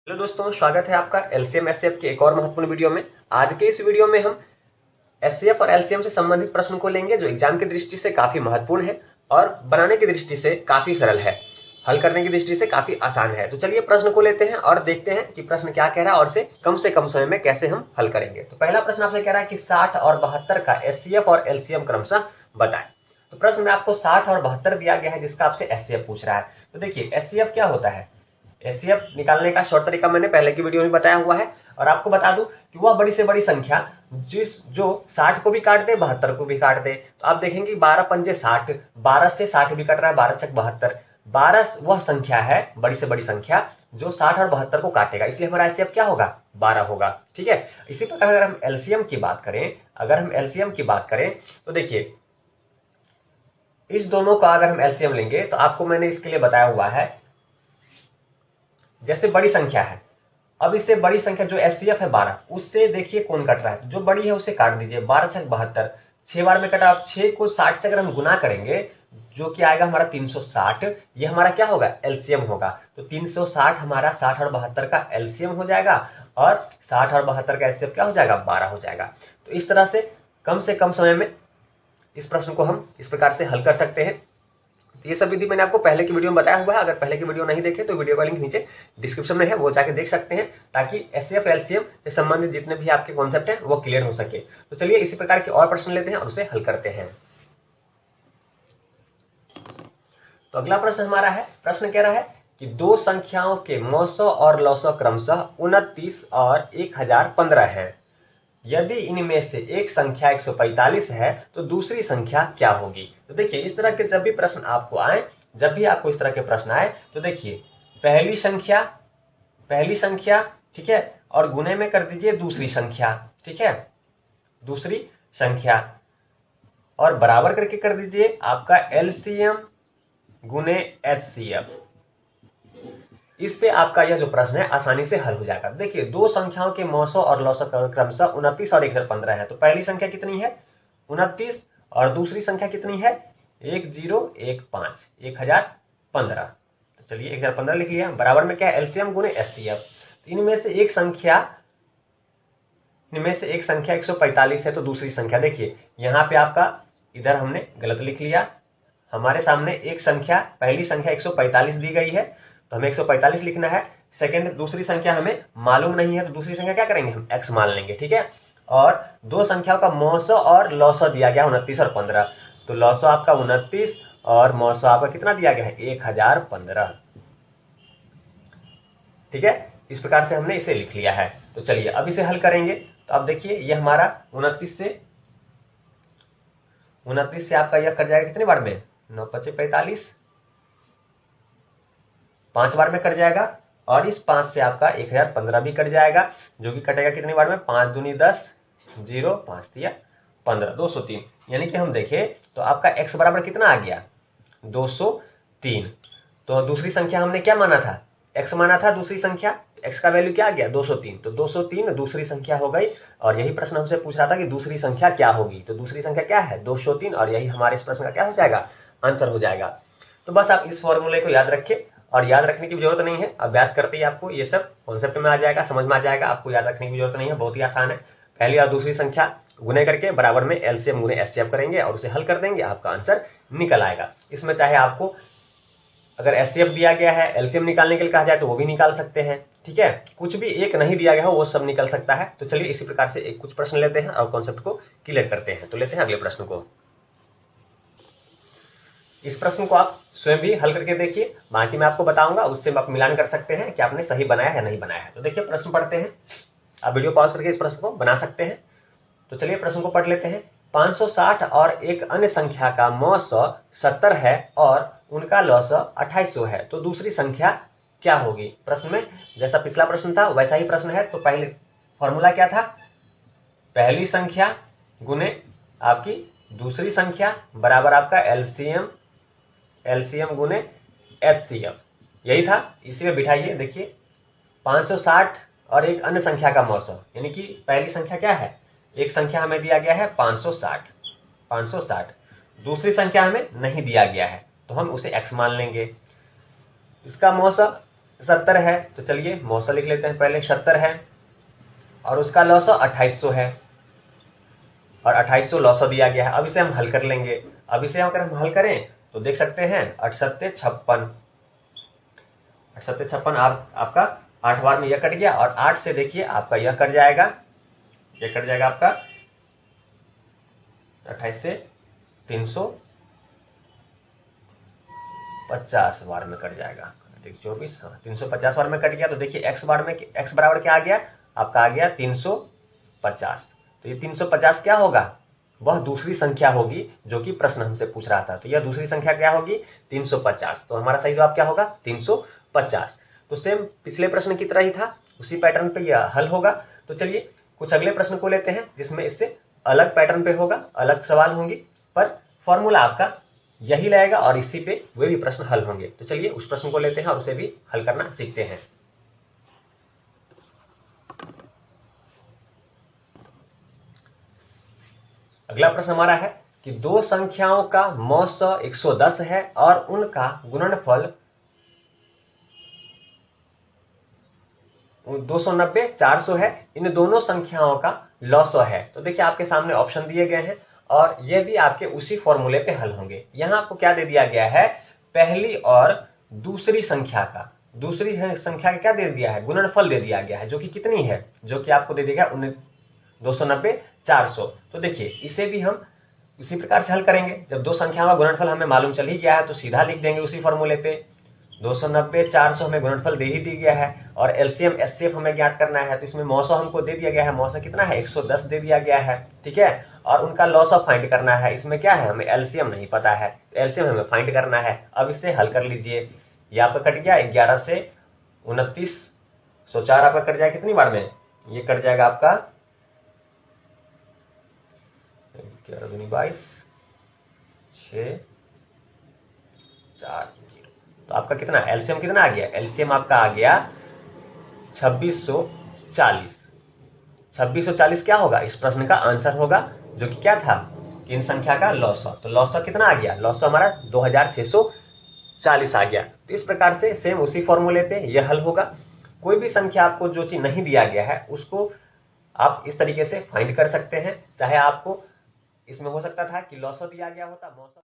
Hello दोस्तों, स्वागत है आपका एलसीएम एचसीएफ के एक और महत्वपूर्ण वीडियो में। आज के इस वीडियो में हम एचसीएफ और एलसीएम से संबंधित प्रश्न को लेंगे जो एग्जाम की दृष्टि से काफी महत्वपूर्ण है और बनाने की दृष्टि से काफी सरल है, हल करने की दृष्टि से काफी आसान है। तो चलिए प्रश्न को लेते हैं और देखते हैं कि प्रश्न क्या कह रहा है और से कम समय में कैसे हम हल करेंगे। तो पहला प्रश्न आपसे कह रहा है कि 60 और 72 का एचसीएफ और एलसीएम क्रमशः बताएं। तो प्रश्न में आपको 60 और 72 दिया गया है जिसका आपसे एचसीएफ पूछ रहा है। तो देखिए एचसीएफ क्या होता है। एचसीएफ निकालने का शॉर्ट तरीका मैंने पहले की वीडियो में बताया हुआ है और आपको बता दूं कि वह बड़ी से बड़ी संख्या जो 60 को भी काट दे 72 को भी काट दे। तो आप देखेंगे 12 पंजे 60, 12 से 60 भी कट रहा है, 12 छक 72, 12 वह संख्या है बड़ी से बड़ी संख्या जो 60 और 72 को काटेगा, इसलिए हमारा एचसीएफ क्या होगा 12 होगा। ठीक है। इसी प्रकार अगर हम एलसीएम की बात करें तो देखिए इस दोनों का अगर हम एलसीएम लेंगे तो आपको मैंने इसके लिए बताया हुआ है, जैसे बड़ी संख्या है, अब इससे बड़ी संख्या जो एचसीएफ है 12, उससे देखिए कौन कट रहा है, जो बड़ी है उसे काट दीजिए। 12 छक 72, 6 बार में कटा। आप 6 को 60 से अगर हम गुना करेंगे जो कि आएगा हमारा 360, ये हमारा क्या होगा एलसीएम होगा। तो 360 हमारा 60 और 72 का एलसीएम हो जाएगा और 60 और 72 का एचसीएफ क्या हो जाएगा 12 हो जाएगा। तो इस तरह से कम समय में इस प्रश्न को हम इस प्रकार से हल कर सकते हैं। तो ये सब विधि मैंने आपको पहले की वीडियो में बताया हुआ है। अगर पहले की वीडियो नहीं देखे तो वीडियो का लिंक नीचे डिस्क्रिप्शन में है, वो जाके देख सकते हैं, ताकि एचसीएफ एलसीएम से संबंधित जितने भी आपके कॉन्सेप्ट हैं वो क्लियर हो सके। तो चलिए इसी प्रकार के और प्रश्न लेते हैं और उसे हल करते हैं। तो अगला प्रश्न हमारा है, प्रश्न कह रहा है कि दो संख्याओं के मौसौ और लौसौ क्रमशः 29 और 1015 है। यदि इनमें से एक संख्या 145 है तो दूसरी संख्या क्या होगी। तो देखिए इस तरह के जब भी आपको इस तरह के प्रश्न आए तो देखिए पहली संख्या ठीक है, और गुणे में कर दीजिए दूसरी संख्या, ठीक है, दूसरी संख्या, और बराबर करके कर दीजिए आपका एलसीएम गुणे एचसीएफ। इस पे आपका यह जो प्रश्न है आसानी से हल हो जाएगा। देखिए दो संख्याओं के मौसौ और लौसौ क्रमशः 29 और 1015 है। तो पहली संख्या कितनी है 29 और दूसरी संख्या कितनी है 1015, 1015। तो चलिए 1015 लिख लिया, बराबर में क्या है एलसीएम गुणे एचसीएफ। तो इनमें से एक संख्या 145 है तो दूसरी संख्या, देखिए यहाँ पे आपका इधर हमने गलत लिख लिया, हमारे सामने एक संख्या पहली संख्या 145 दी गई है तो हमें 145 लिखना है। सेकंड दूसरी संख्या हमें मालूम नहीं है तो दूसरी संख्या क्या करेंगे हम x मान लेंगे, ठीक है। और दो संख्याओं का मौसौ और लौसौ दिया गया 29 और 15, तो लौसौ आपका 29 और मौसौ आपका कितना दिया गया है 1015, ठीक है। इस प्रकार से हमने इसे लिख लिया है। तो चलिए अब इसे हल करेंगे। तो अब देखिए ये हमारा 29 से आपका यह कट जाएगा कितने बार में 9 5 45, 5 बार में कट जाएगा, और इस 5 से आपका 1015 भी कट जाएगा जो कि कटेगा कितनी बार में 5 दूनी 10, 0 5 दिया 15, 203। यानी कि हम देखें तो आपका x बराबर कितना आ गया 203। तो दूसरी संख्या हमने क्या माना था x माना था, दूसरी संख्या x का वैल्यू क्या आ गया 203, तो 203 दूसरी संख्या हो गई। और यही प्रश्न हमसे पूछ रहा था कि दूसरी संख्या क्या होगी, तो दूसरी संख्या क्या है 203, और यही हमारे इस प्रश्न का क्या हो जाएगा आंसर हो जाएगा। तो बस आप इस फॉर्मूले को याद रखिए, और याद रखने की जरूरत नहीं है, अभ्यास करते ही आपको ये सब कॉन्सेप्ट में आ जाएगा, समझ में आ जाएगा, आपको याद रखने की जरूरत नहीं है, बहुत ही आसान है। पहली और दूसरी संख्या गुने करके बराबर में एलसीएम गुने एचसीएफ करेंगे और उसे हल कर देंगे, आपका आंसर निकल आएगा। इसमें चाहे आपको अगर एचसीएफ दिया गया है एलसीएम निकालने के लिए कहा जाए तो वो भी निकाल सकते हैं, ठीक है। कुछ भी एक नहीं दिया गया हो वो सब निकल सकता है। तो चलिए इसी प्रकार से कुछ प्रश्न लेते हैं और कॉन्सेप्ट को क्लियर करते हैं। तो लेते हैं अगले प्रश्न को। इस प्रश्न को आप स्वयं भी हल करके देखिए, बाकी मैं आपको बताऊंगा, उससे आप मिलान कर सकते हैं कि आपने सही बनाया है नहीं बनाया है। तो देखिए प्रश्न पढ़ते हैं, आप वीडियो पॉज करके इस प्रश्न को बना सकते हैं। तो चलिए प्रश्न को पढ़ लेते हैं। 560 और एक अन्य संख्या का मौसौ 70 है और उनका लौसौ 2800 है, तो दूसरी संख्या क्या होगी। प्रश्न में जैसा पिछला प्रश्न था वैसा ही प्रश्न है। तो पहले फॉर्मूला क्या था, पहली संख्या गुने आपकी दूसरी संख्या बराबर आपका एलसीएम गुने एचसीएफ, यही था, इसी में बिठाइए। देखिए 560 और एक अन्य संख्या का मौसौ, यानी कि पहली संख्या क्या है, एक संख्या हमें दिया गया है 560, दूसरी संख्या हमें नहीं दिया गया है तो हम उसे x मान लेंगे। इसका मौसौ 70 है, तो चलिए मौसा लिख लेते हैं पहले। 70 है और उसका लौसा 2800 है और 2800 लौसा दिया गया है। अब इसे हम हल कर लेंगे। अब इसे अगर हम हल करें तो देख सकते हैं 8 सत्ते 56, 8 सत्ते 56, आपका 8 बार में यह कट गया और 8 से देखिए आपका यह कट जाएगा, यह कट जाएगा आपका 28 से 350 बार में कट जाएगा। 24, हाँ 350 बार में कट गया। तो देखिए x बार में x बराबर क्या आ गया, आपका आ गया 350। तो ये 350 क्या होगा, वह दूसरी संख्या होगी जो कि प्रश्न हमसे पूछ रहा था। तो यह दूसरी संख्या क्या होगी, 350। तो हमारा सही जवाब क्या होगा, 350। तो सेम पिछले प्रश्न की तरह ही था, उसी पैटर्न पे यह हल होगा। तो चलिए कुछ अगले प्रश्न को लेते हैं जिसमें इससे अलग पैटर्न पे होगा, अलग सवाल होंगे, पर फॉर्मूला आपका यही रहेगा और इसी पे वे भी प्रश्न हल होंगे। तो चलिए उस प्रश्न को लेते हैं और उसे भी हल करना सीखते हैं। अगला प्रश्न हमारा है कि दो संख्याओं का मौसा 110 है और उनका गुणनफल 290 400 है। इन दोनों संख्याओं का लौसा है। तो देखिए आपके सामने ऑप्शन दिए गए हैं और ये भी आपके उसी फॉर्मूले पे हल होंगे। यहाँ आपको क्या दे दिया गया है, पहली और दूसरी संख्या का, दूसरी संख्या का क्या दे दिया है, गुणनफल दे दिया गया है, जो कि कितनी है, जो कि आपको दे देगा 290 400। तो देखिए इसे भी हम इसी प्रकार से हल करेंगे। जब दो संख्याओं का गुणनफल हमें मालूम चल ही गया है तो सीधा लिख देंगे उसी फॉर्मूले पे। 290 400 हमें गुणनफल दे ही दी गया है और एलसीएम एचसीएफ हमें ज्ञात करना है। तो इसमें मौसा हमको दे दिया गया है, मौसा कितना है 110 दे दिया गया है, ठीक है। और उनका लॉस ऑफ फाइंड करना है। इसमें क्या है, हमें एलसीएम नहीं पता है, एलसीएम हमें फाइंड करना है। अब इसे हल कर लीजिए। ये आपका कट गया 11 से 2904 आपका कट जाएगा कितनी बार में, ये कट जाएगा आपका 11 दूनी 22 6 4 0। तो आपका कितना एलसीएम कितना आ गया, एलसीएम आपका आ गया 2640। 2640 क्या होगा, इस प्रश्न का आंसर होगा, जो कि क्या था, इन संख्या का लौसा। तो लौसा कितना आ गया, लौसा हमारा 2640 आ गया। तो इस प्रकार से सेम उसी फॉर्मूले पे यह हल होगा। कोई भी संख्या आपको जो चीज नहीं दिया गया है उसको आप इस तरीके से फाइंड कर सकते हैं। चाहे आपको इसमें हो सकता था कि लौसा दिया गया होता, मौसा